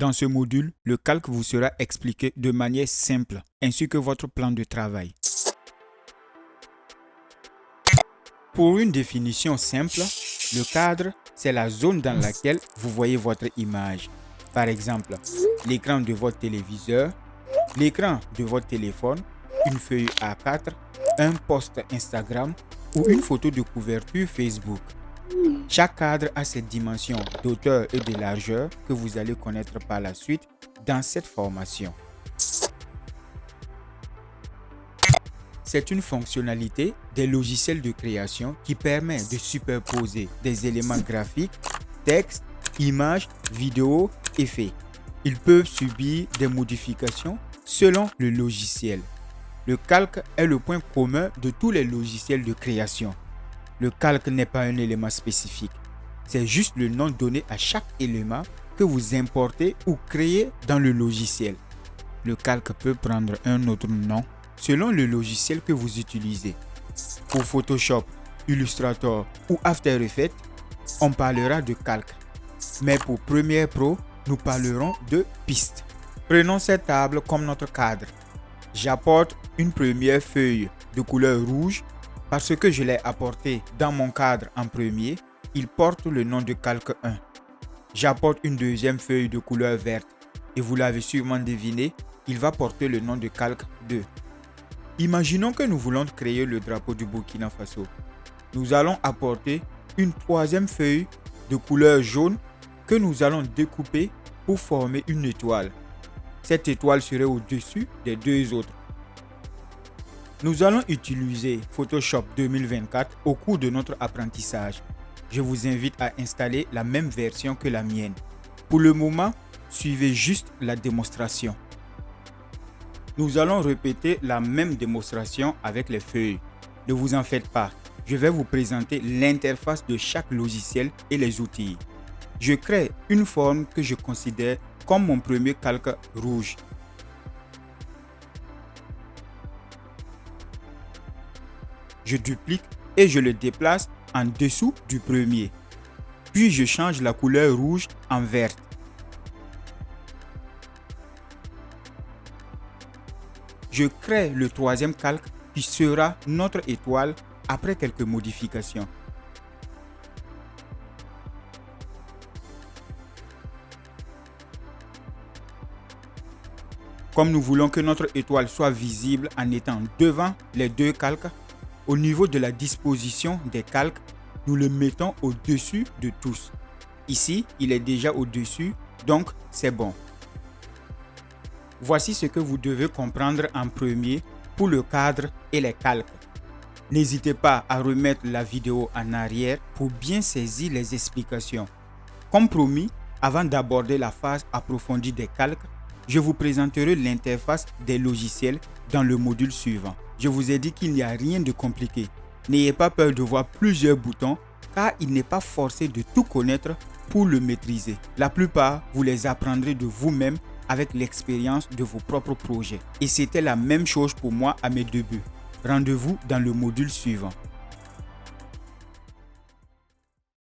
Dans ce module, le calque vous sera expliqué de manière simple, ainsi que votre plan de travail. Pour une définition simple, le cadre, c'est la zone dans laquelle vous voyez votre image. Par exemple, l'écran de votre téléviseur, l'écran de votre téléphone, une feuille A4, un post Instagram ou une photo de couverture Facebook. Chaque cadre a ses dimensions d'auteur et de largeur que vous allez connaître par la suite dans cette formation. C'est une fonctionnalité des logiciels de création qui permet de superposer des éléments graphiques, texte, images, vidéos, effets. Ils peuvent subir des modifications selon le logiciel. Le calque est le point commun de tous les logiciels de création. Le calque n'est pas un élément spécifique. C'est juste le nom donné à chaque élément que vous importez ou créez dans le logiciel. Le calque peut prendre un autre nom selon le logiciel que vous utilisez. Pour Photoshop, Illustrator ou After Effects, on parlera de calque. Mais pour Premiere Pro, nous parlerons de piste. Prenons cette table comme notre cadre. J'apporte une première feuille de couleur rouge parce que je l'ai apporté dans mon cadre en premier. Il porte le nom de calque 1. J'apporte une deuxième feuille de couleur verte et vous l'avez sûrement deviné, il va porter le nom de calque 2. Imaginons que nous voulons créer le drapeau du Burkina Faso. Nous allons apporter une troisième feuille de couleur jaune que nous allons découper pour former une étoile. Cette étoile serait au-dessus des deux autres. Nous allons utiliser Photoshop 2024 au cours de notre apprentissage. Je vous invite à installer la même version que la mienne. Pour le moment, suivez juste la démonstration. Nous allons répéter la même démonstration avec les feuilles. Ne vous en faites pas, je vais vous présenter l'interface de chaque logiciel et les outils. Je crée une forme que je considère comme mon premier calque rouge. Je duplique et je le déplace en dessous du premier. Puis je change la couleur rouge en verte. Je crée le troisième calque qui sera notre étoile après quelques modifications. Comme nous voulons que notre étoile soit visible en étant devant les deux calques, au niveau de la disposition des calques, nous le mettons au-dessus de tous. Ici, il est déjà au-dessus, donc c'est bon. Voici ce que vous devez comprendre en premier pour le cadre et les calques. N'hésitez pas à remettre la vidéo en arrière pour bien saisir les explications. Comme promis, avant d'aborder la phase approfondie des calques, je vous présenterai l'interface des logiciels dans le module suivant. Je vous ai dit qu'il n'y a rien de compliqué. N'ayez pas peur de voir plusieurs boutons car il n'est pas forcé de tout connaître pour le maîtriser. La plupart, vous les apprendrez de vous-même avec l'expérience de vos propres projets. Et c'était la même chose pour moi à mes débuts. Rendez-vous dans le module suivant.